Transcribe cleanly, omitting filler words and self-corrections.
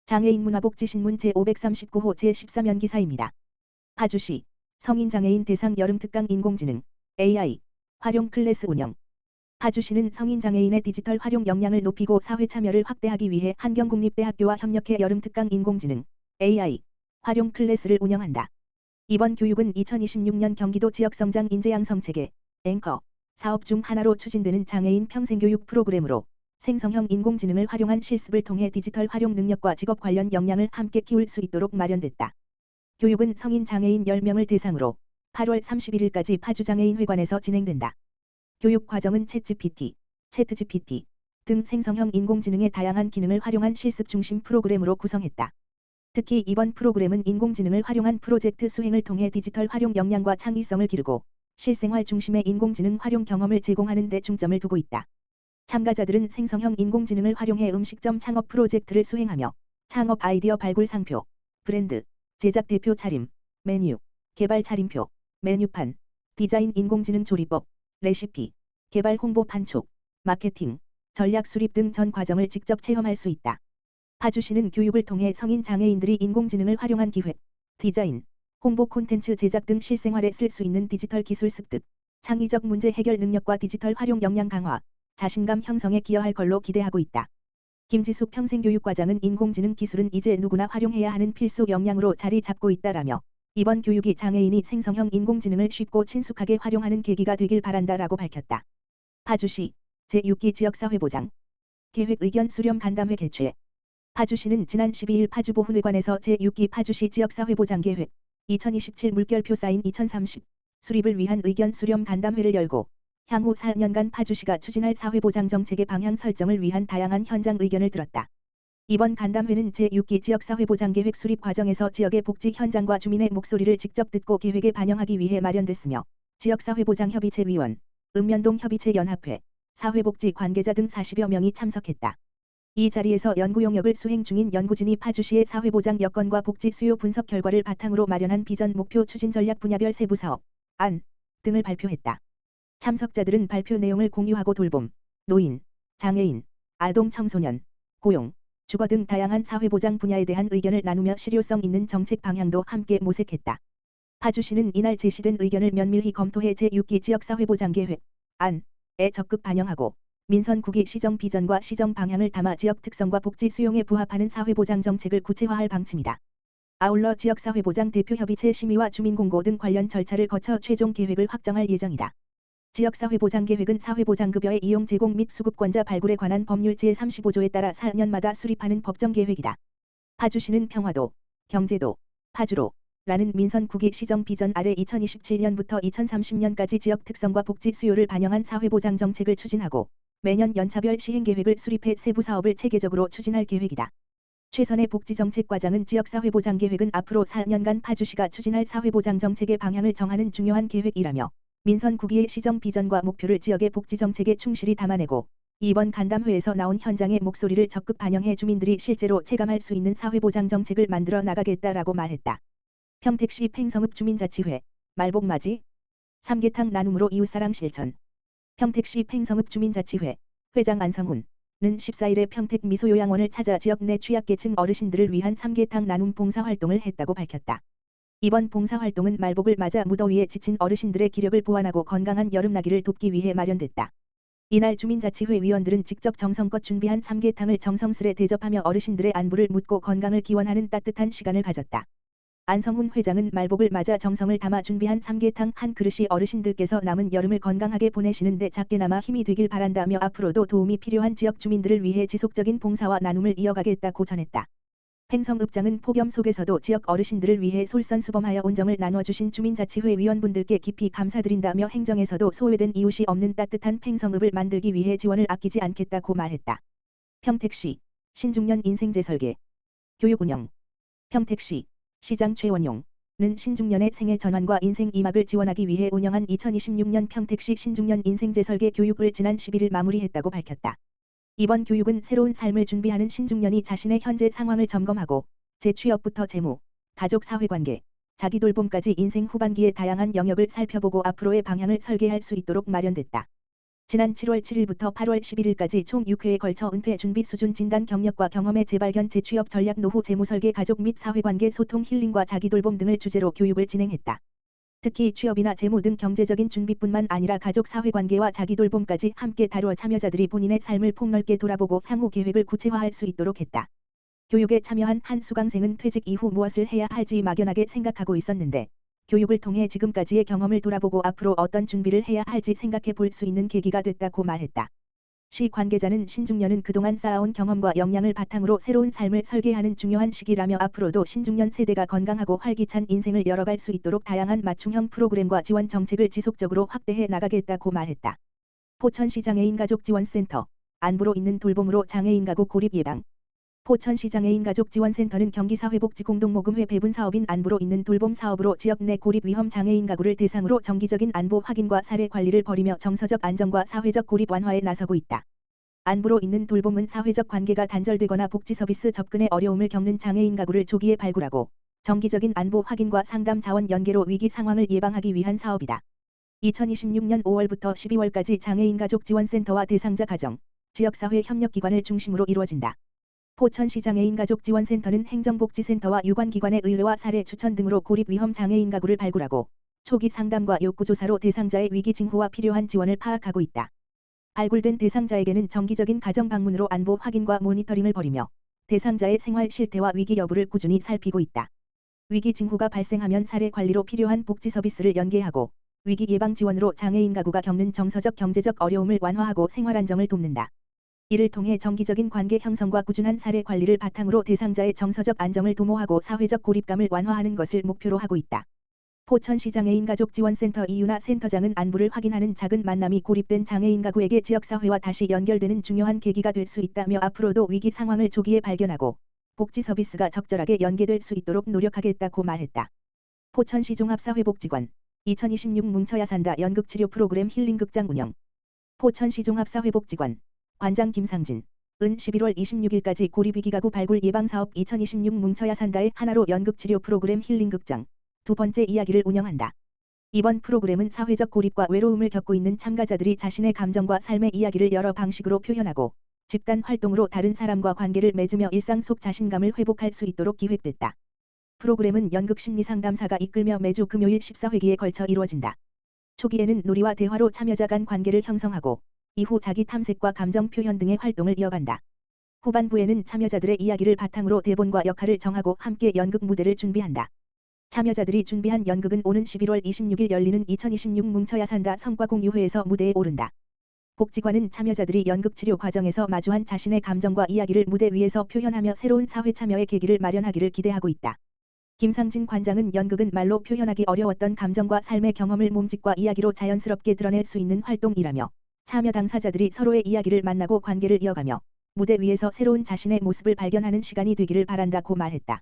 장애인 문화복지신문 제539호 제13연 기사입니다. 파주시 성인장애인 대상 여름특강 인공지능 AI 활용 클래스 운영. 파주시는 성인장애인의 디지털 활용 역량을 높이고 사회 참여를 확대하기 위해 한경국립대학교와 협력해 여름특강 인공지능 AI 활용 클래스를 운영한다. 이번 교육은 2026년 경기도 지역성장 인재양성체계 앵커 사업 중 하나로 추진되는 장애인 평생교육 프로그램으로 생성형 인공지능을 활용한 실습을 통해 디지털 활용 능력과 직업 관련 역량을 함께 키울 수 있도록 마련됐다. 교육은 성인 장애인 10명을 대상으로 8월 31일까지 파주장애인회관에서 진행된다. 교육 과정은 챗GPT 등 생성형 인공지능의 다양한 기능을 활용한 실습 중심 프로그램으로 구성했다. 특히 이번 프로그램은 인공지능을 활용한 프로젝트 수행을 통해 디지털 활용 역량과 창의성을 기르고 실생활 중심의 인공지능 활용 경험을 제공하는 데 중점을 두고 있다. 참가자들은 생성형 인공지능을 활용해 음식점 창업 프로젝트를 수행하며 창업 아이디어 발굴 상표, 브랜드, 제작 대표 차림, 메뉴, 개발 차림표, 메뉴판, 디자인 인공지능 조리법, 레시피, 개발 홍보 판촉, 마케팅, 전략 수립 등 전 과정을 직접 체험할 수 있다. 파주시는 교육을 통해 성인 장애인들이 인공지능을 활용한 기획, 디자인, 홍보 콘텐츠 제작 등 실생활에 쓸 수 있는 디지털 기술 습득, 창의적 문제 해결 능력과 디지털 활용 역량 강화, 자신감 형성에 기여할 걸로 기대하고 있다. 김지숙 평생교육과장은 인공지능 기술은 이제 누구나 활용해야 하는 필수 역량으로 자리 잡고 있다라며 이번 교육이 장애인이 생성형 인공지능을 쉽고 친숙하게 활용하는 계기가 되길 바란다라고 밝혔다. 파주시 제6기 지역사회보장 계획 의견 수렴 간담회 개최. 파주시는 지난 12일 파주보훈회관에서 제6기 파주시 지역사회보장 계획 2027 물결표 사인 2030 수립을 위한 의견 수렴 간담회를 열고 향후 4년간 파주시가 추진할 사회보장 정책의 방향 설정을 위한 다양한 현장 의견을 들었다. 이번 간담회는 제6기 지역사회보장 계획 수립 과정에서 지역의 복지 현장과 주민의 목소리를 직접 듣고 계획에 반영하기 위해 마련됐으며 지역사회보장협의체 위원, 읍면동 협의체 연합회, 사회복지 관계자 등 40여 명이 참석했다. 이 자리에서 연구 용역을 수행 중인 연구진이 파주시의 사회보장 여건과 복지 수요 분석 결과를 바탕으로 마련한 비전 목표 추진 전략 분야별 세부 사업, 안 등을 발표했다. 참석자들은 발표 내용을 공유하고 돌봄, 노인, 장애인, 아동 청소년, 고용, 주거 등 다양한 사회보장 분야에 대한 의견을 나누며 실효성 있는 정책 방향도 함께 모색했다. 파주시는 이날 제시된 의견을 면밀히 검토해 제6기 지역사회보장계획, 안에 적극 반영하고 민선 9기 시정 비전과 시정 방향을 담아 지역 특성과 복지 수용에 부합하는 사회보장 정책을 구체화할 방침이다. 아울러 지역사회보장 대표협의체 심의와 주민공고 등 관련 절차를 거쳐 최종 계획을 확정할 예정이다. 지역사회보장계획은 사회보장급여의 이용 제공 및 수급권자 발굴에 관한 법률 제35조에 따라 4년마다 수립하는 법정계획이다. 파주시는 평화도, 경제도, 파주로 라는 민선 9기 시정 비전 아래 2027년부터 2030년까지 지역 특성과 복지 수요를 반영한 사회보장 정책을 추진하고 매년 연차별 시행계획을 수립해 세부 사업을 체계적으로 추진할 계획이다. 최선의 복지정책과장은 지역사회보장계획은 앞으로 4년간 파주시가 추진할 사회보장 정책의 방향을 정하는 중요한 계획이라며 민선 9기의 시정 비전과 목표를 지역의 복지정책에 충실히 담아내고 이번 간담회에서 나온 현장의 목소리를 적극 반영해 주민들이 실제로 체감할 수 있는 사회보장 정책을 만들어 나가겠다라고 말했다. 평택시 팽성읍 주민자치회 말복맞이 삼계탕 나눔으로 이웃사랑 실천. 평택시 팽성읍 주민자치회 회장 안성훈은 14일에 평택 미소요양원을 찾아 지역 내 취약계층 어르신들을 위한 삼계탕 나눔 봉사활동을 했다고 밝혔다. 이번 봉사활동은 말복을 맞아 무더위에 지친 어르신들의 기력을 보완하고 건강한 여름나기를 돕기 위해 마련됐다. 이날 주민자치회 위원들은 직접 정성껏 준비한 삼계탕을 정성스레 대접하며 어르신들의 안부를 묻고 건강을 기원하는 따뜻한 시간을 가졌다. 안성훈 회장은 말복을 맞아 정성을 담아 준비한 삼계탕 한 그릇이 어르신들께서 남은 여름을 건강하게 보내시는데 작게나마 힘이 되길 바란다며 앞으로도 도움이 필요한 지역 주민들을 위해 지속적인 봉사와 나눔을 이어가겠다고 전했다. 팽성읍장은 폭염 속에서도 지역 어르신들을 위해 솔선수범하여 온정을 나눠주신 주민자치회 위원분들께 깊이 감사드린다며 행정에서도 소외된 이웃이 없는 따뜻한 팽성읍을 만들기 위해 지원을 아끼지 않겠다고 말했다. 평택시 신중년 인생재 설계 교육 운영. 평택시 시장 최원용은 신중년의 생애 전환과 인생 이막을 지원하기 위해 운영한 2026년 평택시 신중년 인생재 설계 교육을 지난 11일 마무리했다고 밝혔다. 이번 교육은 새로운 삶을 준비하는 신중년이 자신의 현재 상황을 점검하고 재취업부터 재무, 가족 사회관계, 자기 돌봄까지 인생 후반기의 다양한 영역을 살펴보고 앞으로의 방향을 설계할 수 있도록 마련됐다. 지난 7월 7일부터 8월 11일까지 총 6회에 걸쳐 은퇴 준비 수준 진단 경력과 경험의 재발견 재취업 전략 노후 재무설계 가족 및 사회관계 소통 힐링과 자기돌봄 등을 주제로 교육을 진행했다. 특히 취업이나 재무 등 경제적인 준비뿐만 아니라 가족 사회관계와 자기돌봄까지 함께 다루어 참여자들이 본인의 삶을 폭넓게 돌아보고 향후 계획을 구체화할 수 있도록 했다. 교육에 참여한 한 수강생은 퇴직 이후 무엇을 해야 할지 막연하게 생각하고 있었는데 교육을 통해 지금까지의 경험을 돌아보고 앞으로 어떤 준비를 해야 할지 생각해 볼 수 있는 계기가 됐다고 말했다. 시 관계자는 신중년은 그동안 쌓아온 경험과 역량을 바탕으로 새로운 삶을 설계하는 중요한 시기라며 앞으로도 신중년 세대가 건강하고 활기찬 인생을 열어갈 수 있도록 다양한 맞춤형 프로그램과 지원 정책을 지속적으로 확대해 나가겠다고 말했다. 포천시 장애인가족지원센터 안부로 있는 돌봄으로 장애인 가구 고립 예방. 포천시 장애인가족지원센터는 경기사회복지공동모금회 배분사업인 안부로 있는 돌봄 사업으로 지역 내 고립 위험 장애인 가구를 대상으로 정기적인 안부 확인과 사례 관리를 벌이며 정서적 안정과 사회적 고립 완화에 나서고 있다. 안부로 있는 돌봄은 사회적 관계가 단절되거나 복지 서비스 접근에 어려움을 겪는 장애인 가구를 조기에 발굴하고 정기적인 안부 확인과 상담 자원 연계로 위기 상황을 예방하기 위한 사업이다. 2026년 5월부터 12월까지 장애인가족지원센터와 대상자 가정, 지역사회 협력기관을 중심으로 이루어진다. 포천시 장애인가족지원센터는 행정복지센터와 유관기관의 의뢰와 사례 추천 등으로 고립 위험 장애인 가구를 발굴하고 초기 상담과 욕구조사로 대상자의 위기 징후와 필요한 지원을 파악하고 있다. 발굴된 대상자에게는 정기적인 가정 방문으로 안부 확인과 모니터링을 벌이며 대상자의 생활 실태와 위기 여부를 꾸준히 살피고 있다. 위기 징후가 발생하면 사례 관리로 필요한 복지 서비스를 연계하고 위기 예방 지원으로 장애인 가구가 겪는 정서적 경제적 어려움을 완화하고 생활 안정을 돕는다. 이를 통해 정기적인 관계 형성과 꾸준한 사례 관리를 바탕으로 대상자의 정서적 안정을 도모하고 사회적 고립감을 완화하는 것을 목표로 하고 있다. 포천시 장애인가족지원센터 이윤아 센터장은 안부를 확인하는 작은 만남이 고립된 장애인 가구에게 지역사회와 다시 연결되는 중요한 계기가 될 수 있다며 앞으로도 위기 상황을 조기에 발견하고 복지 서비스가 적절하게 연계될 수 있도록 노력하겠다고 말했다. 포천시 종합사회복지관 2026 뭉쳐야 산다 연극치료 프로그램 힐링극장 운영. 포천시 종합사회복지관 관장 김상진 은 11월 26일까지 고립위기가구 발굴 예방사업 2026 뭉쳐야 산다의 하나로 연극치료 프로그램 힐링극장 두 번째 이야기를 운영한다. 이번 프로그램은 사회적 고립과 외로움을 겪고 있는 참가자들이 자신의 감정과 삶의 이야기를 여러 방식으로 표현하고 집단 활동으로 다른 사람과 관계를 맺으며 일상 속 자신감을 회복할 수 있도록 기획됐다. 프로그램은 연극심리상담사가 이끌며 매주 금요일 14회기에 걸쳐 이루어진다. 초기에는 놀이와 대화로 참여자 간 관계를 형성하고 이후 자기 탐색과 감정 표현 등의 활동을 이어간다. 후반부에는 참여자들의 이야기를 바탕으로 대본과 역할을 정하고 함께 연극 무대를 준비한다. 참여자들이 준비한 연극은 오는 11월 26일 열리는 2026 뭉쳐야 산다 성과 공유회에서 무대에 오른다. 복지관은 참여자들이 연극 치료 과정에서 마주한 자신의 감정과 이야기를 무대 위에서 표현하며 새로운 사회 참여의 계기를 마련하기를 기대하고 있다. 김상진 관장은 연극은 말로 표현하기 어려웠던 감정과 삶의 경험을 몸짓과 이야기로 자연스럽게 드러낼 수 있는 활동이라며 참여 당사자들이 서로의 이야기를 만나고 관계를 이어가며 무대 위에서 새로운 자신의 모습을 발견하는 시간이 되기를 바란다고 말했다.